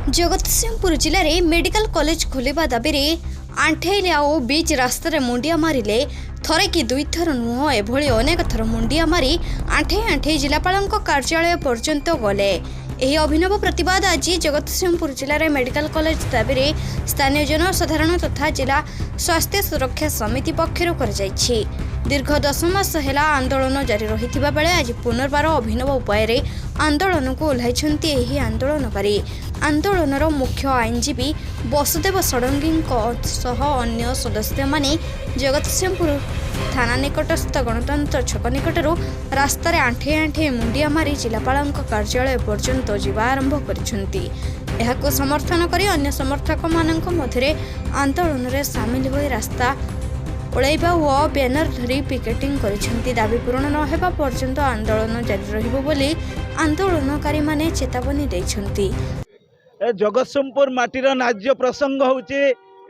जगतसिंहपुर जिले में medical college खोलिबा दाबी रे आंठेलिया और बीच रास्तार मुंडिया मारिले थरे कि दुई थर नुह एभली अनेक थर मुंडिया मारी आंठे आंठे जिलापाल कार्यालय पर्यंत गले। यह अभिनव प्रतिवाद आज जगतसिंहपुर जिले में मेडिकल कॉलेज दाबी रे स्थानीय जनसाधारण तथा जिला स्वास्थ्य सुरक्षा समिति पक्षर कर दीर्घ 10 मास है आंदोलन जारी रही बेले आज पुनर्बार अभिनव उपाय आंदोलन को ओह्लाई आंदोलनकारी। आंदोलनर मुख्य आईनजीवी वसुदेव षडंगी अन्य सदस्य माने जगतसिंहपुर थाना निकटस्थ गणतंत्र छक निकटर रास्तार आंठे आंठे मुंडिया मारी जिलापाल कार्यालय पर्यंत जावा आरंभ कर समर्थन कर अन्य समर्थक मानक मध्य आंदोलन में सामिल हो रास्ता ओळाइबा व बैनर धरी पिकेटिंग करिसेंती। दाबी पूरण न हेबा पर्यंत आंदोलन जारी रहिबो बोली आंदोलनकारी माने चेतावनी दैछंती। जगतसिंहपुर माटीर न्याज्य प्रसंग होची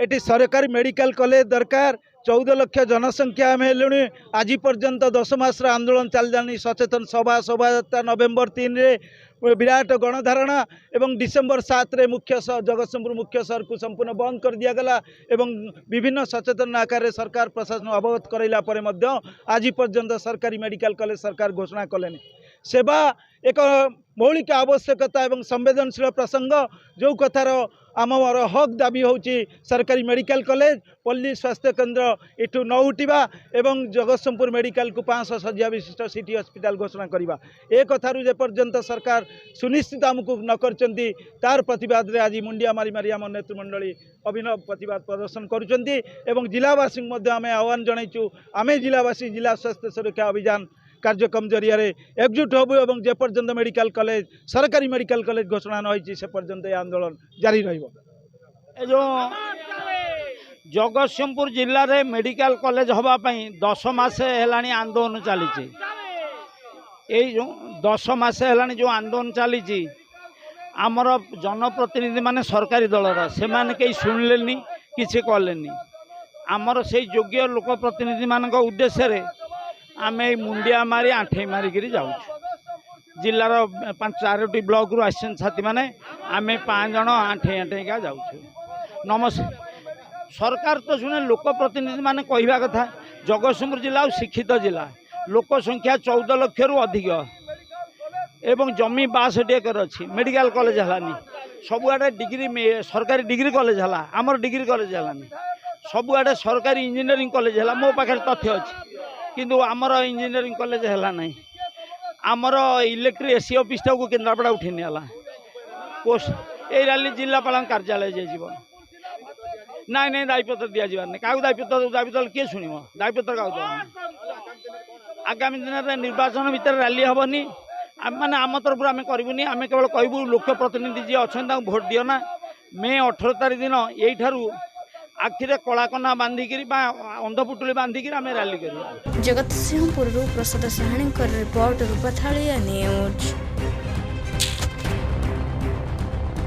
एटी सरकारी मेडिकल कॉलेज दरकार। 14 लाख जनसंख्या आम हेलुणी आज पर्यंत 10 मास आंदोलन चलजानी। सचेतन सभा शोभायात्रा नवेम्बर 3 रे विराट गणधारणा एवं डिसेम्बर 7 रे मुख्य जगतसिंहपुर मुख्य सहर को संपूर्ण बंद कर दिया गला एवं विभिन्न सचेतन आकार सरकार प्रशासन अवगत कराइला परे मध्य आज पर्यंत सरकारी मेडिकल कॉलेज सरकार घोषणा कले। सेवा एक मौलिक आवश्यकता एवं संवेदनशील प्रसंग जो कथार आमर हक दाबी होची सरकारी मेडिकल कॉलेज पल्ली स्वास्थ्य केन्द्र इठू न उठा एवं जगतसिंहपुर मेडिकल को 500 शଯ୍ୟା विशिष्ट सिटी हॉस्पिटल घोषणा करवा ए कथारू जेपर्यंत सरकार सुनिश्चित आमको न करचंती तार प्रतिवाद रे आज मुंडिया मारी मारी आम नेतृमंडली अभिनव प्रतिवाद प्रदर्शन करुचंती एवं जिलावासी आम आह्वान जनईचु आमे जिलावासी जिला स्वास्थ्य सुरक्षा अभियान कार्यक्रम जरिया एकजुट हबु एवं जेपर्यंत मेडिकल कॉलेज सरकारी मेडिकल कॉलेज घोषणा न होइछि से पर्यंत आंदोलन जारी रहिबो। जो जगतसिंहपुर जिले में मेडिकल कॉलेज हवा पई 10 मास हेलानी आंदोलन चली। जो 10 मास हेलानी जो आंदोलन चली आमर जनप्रतिनिधि माने सरकारी दलर से माने कहीं शुणिलेनी किसी कलेनी। आमर से योग्य लोक प्रतिनिधि मान उद्देश्य आम मुंडिया मारी आंठे मारिक जाऊँ। जिलार 4टी ब्लॉक रु आसन छाती मैंने आम 5 जन आंठे आंठे का जाऊँ। नमस्कार सरकार तो शुणे लोक प्रतिनिधि माने कहवा कथा जगतसिंहपुर जिला शिक्षित जिला लोक संख्या 14 लाख रु अधिक एवं जमी 62 एकर अच्छी मेडिकल कॉलेज हलानी सबुआडे डिग्री सरकारी डिग्री कॉलेज हला आमर डिग्री कॉलेज हलानी सबुआडे सरकारी इंजीनियरिंग कॉलेज हला मो पाखे तथ्य अच्छी किंतु आमर इंजीनियरिंग कॉलेज है ना आमर इलेक्ट्रिक एसी ऑफिस को केन्द्रापड़ा उठे निला पोस्ट ये रैली जिलापाल कार्यालय जाइए ना नहीं दायीपत्र दि जाबार नहीं क्या दायीपत्र किए शुण दायीपत्र क्या आगामी दिन में निर्वाचन भितर रैली हेनी मैंने आम तरफ आम करूनी आम केवल कहूँ लोक प्रतिनिधि जी अच्छा भोट दियो ना मे 18 तारीख दिन यू आखिरे कलाकना बांधिक अंधपुटुली बांधिक आम रैली कर। जगतसिंहपुर प्रसाद साहाणी रिपोर्ट रूपाथालिया न्यूज।